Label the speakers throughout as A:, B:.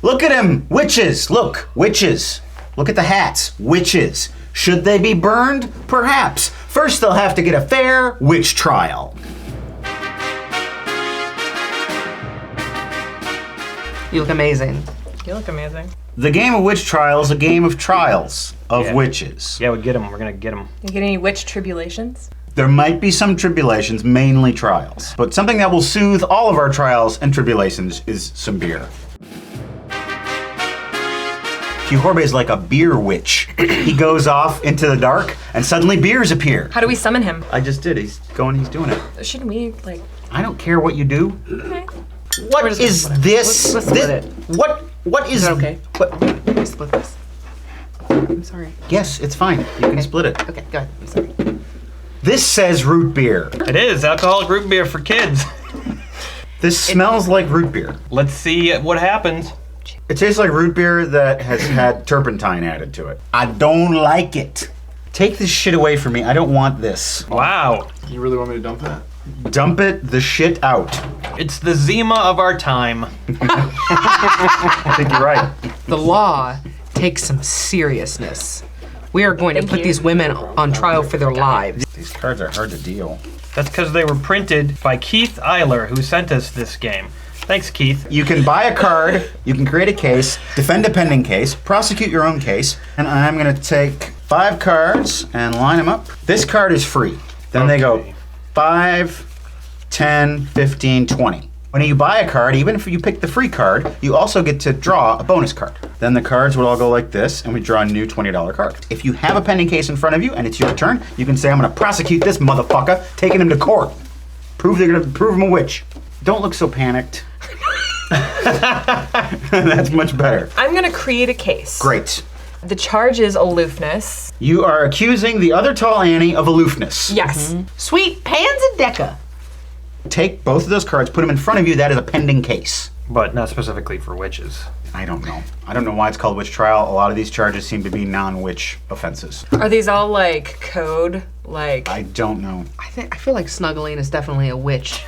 A: Look at him! Witches! Look! Witches! Look at the hats. Witches. Should they be burned? Perhaps. First, they'll have to get a fair witch trial.
B: You look amazing.
C: You look amazing.
A: The game of witch trial is a game of trials of witches.
D: Yeah, we get them. We're gonna get them.
C: You get any witch tribulations?
A: There might be some tribulations, mainly trials. But something that will soothe all of our trials and tribulations is some beer. Jorbe is like a beer witch. He goes off into the dark and suddenly beers appear.
C: How do we summon him?
A: I just did. He's doing it.
C: Shouldn't we, like...
A: I don't care what you do.
C: Okay.
A: What is this?
B: Let's split it.
A: What is
B: that okay?
A: What?
B: Let me split this. I'm sorry.
A: Yes, it's fine. You can split it.
B: Okay, go ahead. I'm sorry.
A: This says root beer.
D: It is alcoholic root beer for kids.
A: This smells like root beer.
D: Let's see what happens.
A: It tastes like root beer that has had turpentine added to it. I don't like it. Take this shit away from me. I don't want this.
D: Wow.
E: You really want me to dump that?
A: Dump it the shit out.
D: It's the Zima of our time.
A: I think you're right.
B: The law takes some seriousness. We are going to put these women on trial for their lives.
A: These cards are hard to deal.
D: That's because they were printed by Keith Eiler, who sent us this game. Thanks, Keith.
A: You can buy a card, you can create a case, defend a pending case, prosecute your own case, and I'm gonna take 5 cards and line them up. This card is free. Then they go 5, 10, 15, 20. When you buy a card, even if you pick the free card, you also get to draw a bonus card. Then the cards would all go like this, and we draw a new $20 card. If you have a pending case in front of you and it's your turn, you can say, I'm gonna prosecute this motherfucker, taking him to court. Prove him a witch. Don't look so panicked. That's much better.
C: I'm gonna create a case.
A: Great.
C: The charge is aloofness.
A: You are accusing the other tall Annie of aloofness.
C: Yes.
B: Sweet Panzadecca.
A: Take both of those cards, put them in front of you. That is a pending case.
D: But not specifically for witches.
A: I don't know. I don't know why it's called witch trial. A lot of these charges seem to be non-witch offenses.
C: Are these all like code? Like
A: I don't know.
B: I feel like snuggling is definitely a witch.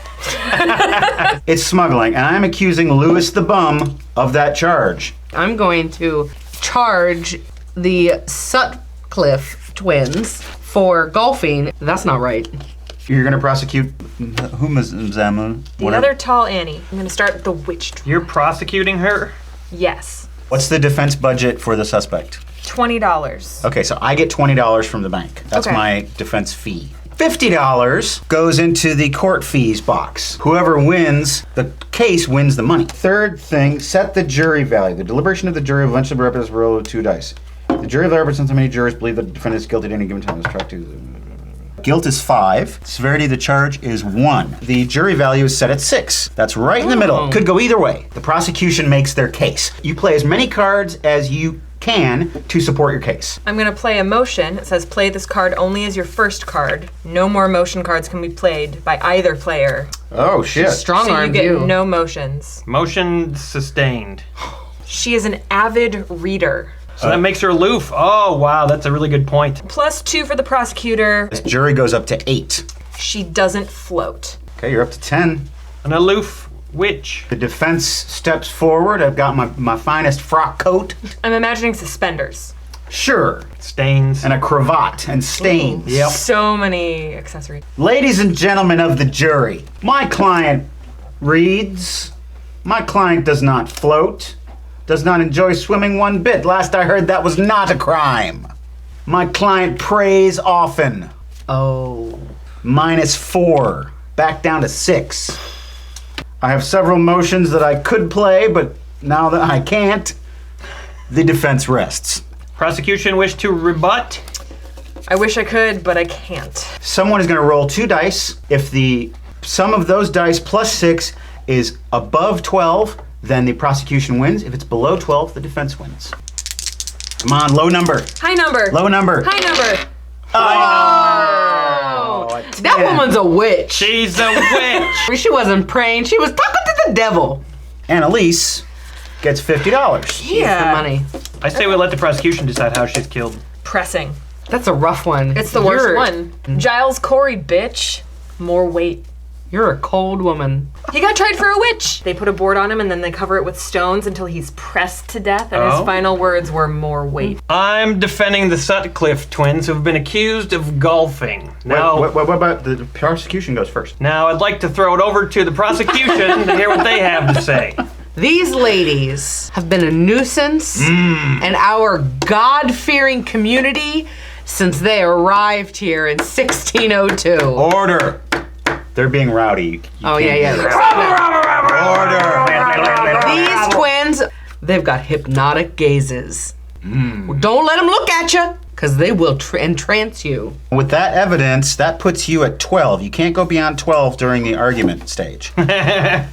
A: It's smuggling, and I'm accusing Lewis the Bum of that charge.
B: I'm going to charge the Sutcliffe twins for golfing. That's not right.
A: You're gonna prosecute Humazama.
C: the other tall Annie. I'm gonna start the witch trial.
D: You're prosecuting her?
C: Yes.
A: What's the defense budget for the suspect?
C: $20.
A: Okay, so I get $20 from the bank. That's
C: Okay.
A: my defense fee. $50 goes into the court fees box. Whoever wins the case wins the money. Third thing, set the jury value. The deliberation of the jury will eventually represents a roll of 2 dice. The jury represents how many jurors believe that the defendant is guilty at any given time. Let's track 2. Guilt is 5. Severity of the charge is 1. The jury value is set at 6. That's right in the middle. Could go either way. The prosecution makes their case. You play as many cards as you can to support your case.
C: I'm gonna play a motion. It says play this card only as your first card. No more motion cards can be played by either player.
A: Oh shit.
B: Strong
C: So you
B: arm
C: get
B: you.
C: no motions.
D: Motion sustained.
C: She is an avid reader.
D: So that makes her aloof. Oh, wow, that's a really good point.
C: +2 for the prosecutor.
A: This jury goes up to 8.
C: She doesn't float.
A: Okay, you're up to 10.
D: An aloof witch.
A: The defense steps forward. I've got my finest frock coat.
C: I'm imagining suspenders.
A: Sure.
D: Stains.
A: And a cravat and stains.
D: Yep.
C: So many accessories.
A: Ladies and gentlemen of the jury, my client reads, my client does not float, does not enjoy swimming one bit. Last I heard that was not a crime. My client prays often.
B: Oh.
A: -4, back down to 6. I have several motions that I could play, but now that I can't, the defense rests.
D: Prosecution wish to rebut?
C: I wish I could, but I can't.
A: Someone is going to roll 2 dice. If the sum of those dice plus 6 is above 12, then the prosecution wins. If it's below 12, the defense wins. Come on, low number.
C: High number.
A: Low number.
C: High number.
A: Oh,
B: That woman's a witch.
D: She's a witch.
B: She wasn't praying. She was talking to the devil.
A: Annalise gets $50.
C: Yeah.
B: The money.
D: I say we let the prosecution decide how she's killed.
C: Pressing.
B: That's a rough one.
C: It's the worst one. Giles Corey, bitch. More weight.
B: You're a cold woman.
C: He got tried for a witch. They put a board on him and then they cover it with stones until he's pressed to death, and his final words were more weight.
D: I'm defending the Sutcliffe twins who have been accused of golfing. Now,
A: What about the prosecution goes first?
D: now I'd like to throw it over to the prosecution to hear what they have to say.
B: These ladies have been a nuisance in our God-fearing community since they arrived here in 1602.
A: Order. They're being rowdy. You
B: Oh,
A: can't-
B: yeah.
A: Order.
B: These twins, they've got hypnotic gazes. Don't let them look at you, because they will entrance you.
A: With that evidence, that puts you at 12. You can't go beyond 12 during the argument stage.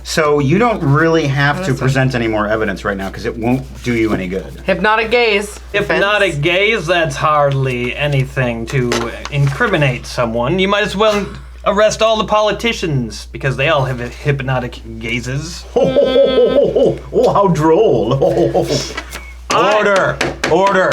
A: So you don't really have to present any more evidence right now because it won't do you any good.
B: Hypnotic gaze.
D: Hypnotic gaze, that's hardly anything to incriminate someone. You might as well arrest all the politicians because they all have hypnotic gazes.
A: Oh, how droll. Order. Order.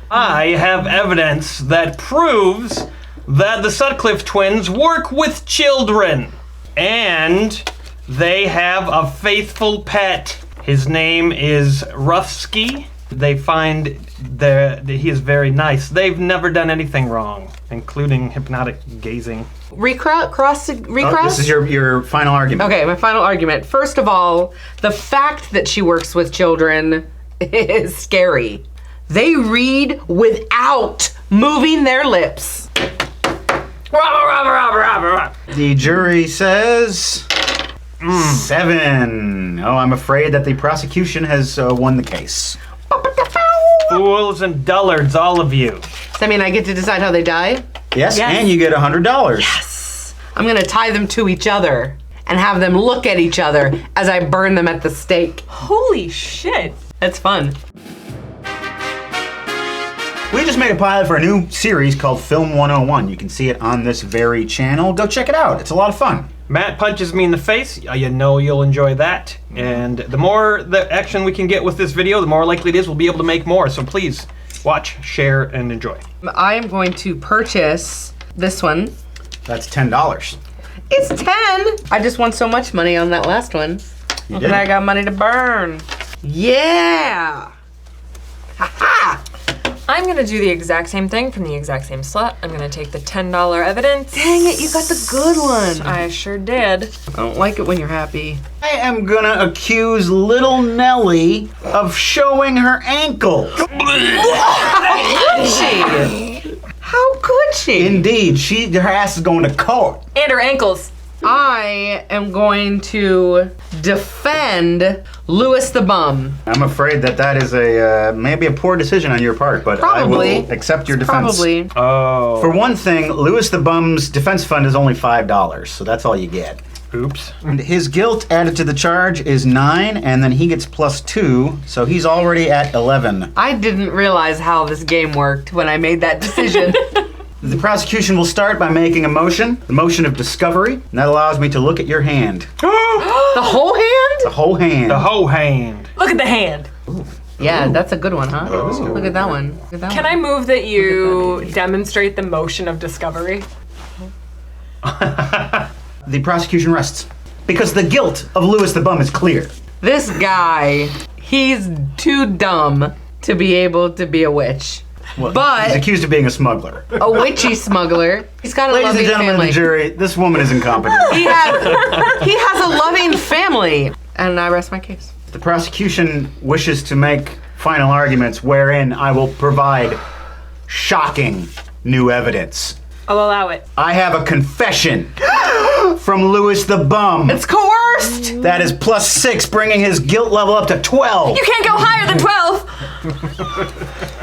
D: I have evidence that proves that the Sutcliffe twins work with children and they have a faithful pet. His name is Ruffsky. They find that he is very nice. They've never done anything wrong, including hypnotic gazing.
B: Recross?
A: This is your final argument.
B: Okay, my final argument. First of all, the fact that she works with children is scary. They read without moving their lips.
A: The jury says 7. Oh, I'm afraid that the prosecution has won the case.
D: Fools and dullards, all of you.
B: Does that mean I get to decide how they die?
A: Yes, and you get $100.
B: I'm gonna tie them to each other and have them look at each other as I burn them at the stake.
C: Holy shit.
B: That's fun.
A: We just made a pilot for a new series called Film 101. You can see it on this very channel. Go check it out. It's a lot of fun.
D: Matt punches me in the face. You know you'll enjoy that. And the more the action we can get with this video, the more likely it is we'll be able to make more. So please watch, share, and enjoy.
B: I am going to purchase this one.
A: That's $10.
B: It's 10. I just won so much money on that last one.
A: You
B: And
A: did?
B: I got money to burn. Yeah. Ha-ha.
C: I'm gonna do the exact same thing from the exact same slot. I'm gonna take the $10 evidence.
B: Dang it, you got the good one.
C: I sure did.
B: I don't like it when you're happy.
A: I am gonna accuse little Nellie of showing her ankle.
B: How could she? How could she?
A: Indeed, her ass is going to court.
C: And her ankles.
B: I am going to defend Louis the Bum.
A: I'm afraid that is maybe a poor decision on your part, but
B: Probably.
A: I will accept your defense.
B: Probably.
D: Oh.
A: For one thing, Louis the Bum's defense fund is only $5, so that's all you get.
D: Oops.
A: And his guilt added to the charge is 9, and then he gets +2, so he's already at 11.
B: I didn't realize how this game worked when I made that decision.
A: The prosecution will start by making a motion, the motion of discovery, and that allows me to look at your hand.
B: The whole hand?
A: The whole hand.
D: The hoe hand.
C: Look at the hand.
B: Yeah, that's a good one, huh? Look at that one. Look at that
C: Can
B: one.
C: I move that you demonstrate the motion of discovery?
A: The prosecution rests. Because the guilt of Louis the Bum is clear.
B: This guy, he's too dumb to be able to be a witch.
A: Well,
B: But-
A: he's accused of being a smuggler.
B: A witchy smuggler. He's got a
A: Ladies and
B: loving
A: gentlemen
B: family.
A: of the jury, this woman is incompetent.
B: He has a loving family. And I rest my case.
A: The prosecution wishes to make final arguments wherein I will provide shocking new evidence.
C: I'll allow it.
A: I have a confession from Louis the Bum.
B: It's coerced.
A: That is +6, bringing his guilt level up to 12.
C: You can't go higher than 12!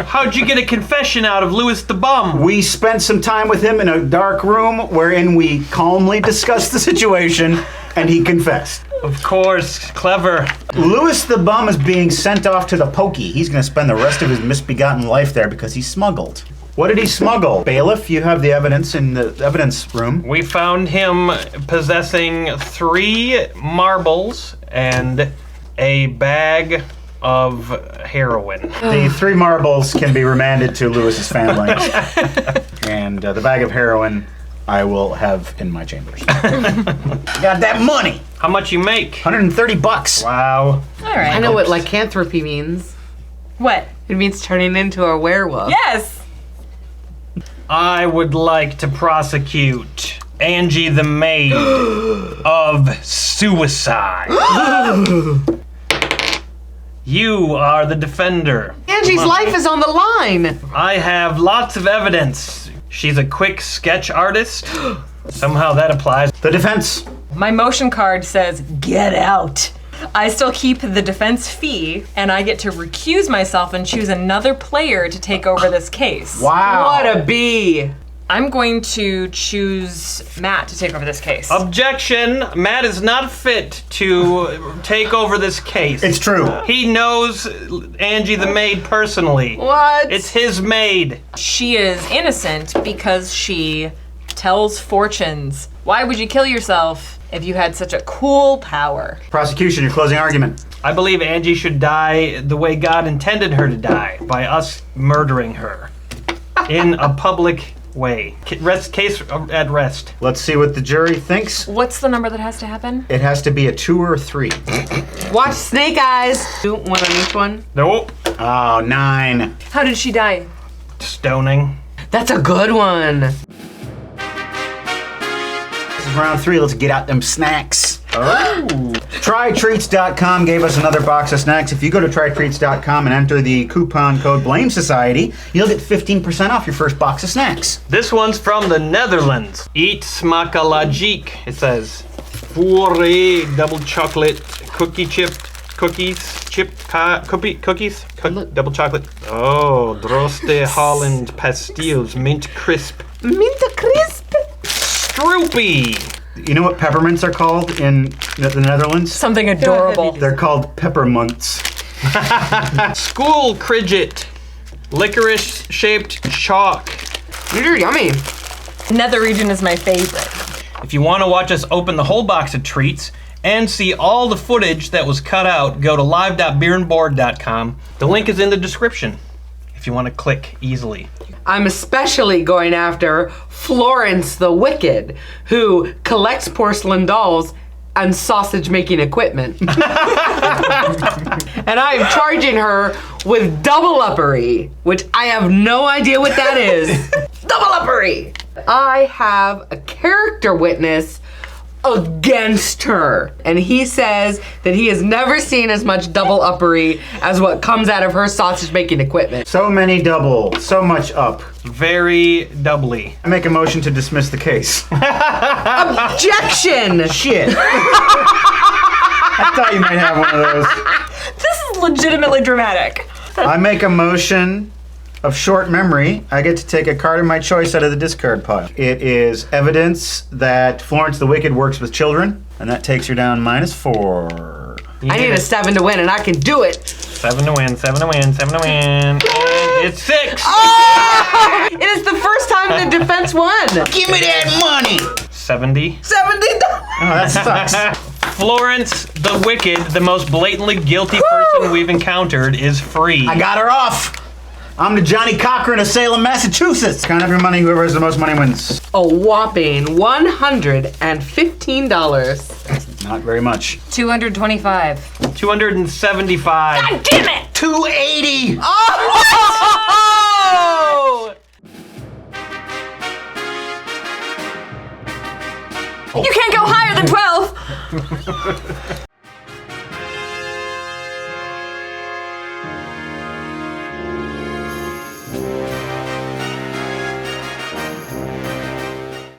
D: How'd you get a confession out of Louis the Bum?
A: We spent some time with him in a dark room wherein we calmly discussed the situation, and he confessed.
D: Of course, clever.
A: Louis the Bum is being sent off to the pokey. He's going to spend the rest of his misbegotten life there because he smuggled. What did he smuggle? Bailiff, you have the evidence in the evidence room.
D: We found him possessing 3 marbles and a bag of heroin.
A: The 3 marbles can be remanded to Louis's family. And the bag of heroin I will have in my chambers. Got that money.
D: How much you make?
A: $130.
D: Wow.
C: All right.
B: I know what lycanthropy means.
C: What?
B: It means turning into a werewolf.
C: Yes.
D: I would like to prosecute Angie the maid of suicide. You are the defender.
B: Angie's life is on the line.
D: I have lots of evidence. She's a quick sketch artist. Somehow that applies.
A: The defense.
C: My motion card says, get out. I still keep the defense fee, and I get to recuse myself and choose another player to take over this case.
A: Wow.
B: What a bee.
C: I'm going to choose Matt to take over this case.
D: Objection! Matt is not fit to take over this case.
A: It's true.
D: He knows Angie the maid personally.
B: What?
D: It's his maid.
C: She is innocent because she tells fortunes. Why would you kill yourself if you had such a cool power?
A: Prosecution, your closing argument.
D: I believe Angie should die the way God intended her to die, by us murdering her in a public way. Case at rest.
A: Let's see what the jury thinks.
C: What's the number that has to happen?
A: It has to be a 2 or a 3.
B: Watch Snake Eyes. Do one on each one.
D: Nope.
A: Oh, 9.
C: How did she die?
D: Stoning.
B: That's a good one.
A: This is round 3. Let's get out them snacks. Oh. TryTreats.com gave us another box of snacks. If you go to TryTreats.com and enter the coupon code Blame Society, you'll get 15% off your first box of snacks.
D: This one's from the Netherlands. Eat smakalagiek, it says. Fourré double chocolate cookie chipped cookies. Cookies? Double chocolate. Oh, Droste Holland pastilles. Mint crisp.
B: Mint crisp.
D: Stroopy.
A: You know what peppermints are called in the Netherlands?
C: Something adorable.
A: They're called peppermunts.
D: School Cridget. Licorice shaped chalk.
B: These are yummy.
C: Nether region is my favorite.
D: If you want to watch us open the whole box of treats and see all the footage that was cut out, go to live.beerandboard.com. The link is in the description if you want to click easily.
B: I'm especially going after Florence the Wicked, who collects porcelain dolls and sausage making equipment. And I am charging her with double uppery, which I have no idea what that is. Double uppery! I have a character witness against her, and he says that he has never seen as much double uppery as what comes out of her sausage making equipment.
A: So many double, so much up.
D: Very doubly.
A: I make a motion to dismiss the case.
B: Objection!
A: Shit. I thought you might have one of those.
C: This is legitimately dramatic.
A: I make a motion of short memory. I get to take a card of my choice out of the discard pile. It is evidence that Florence the Wicked works with children, and that takes her down -4.
B: I need a 7 to win, and I can do it.
D: 7 to win, 7 to win, 7 to win. And it's 6.
B: Oh! It is the first time the defense won.
A: Give me that money!
D: 70.
B: $70.
A: Oh, that sucks.
D: Florence the Wicked, the most blatantly guilty person we've encountered, is free.
A: I got her off! I'm the Johnny Cochran of Salem, Massachusetts. Count up your money. Whoever has the most money wins.
B: A whopping $115.
A: Not very much.
C: 225.
D: 275.
C: God damn it!
A: 280!
B: Oh!
C: You can't go higher than 12!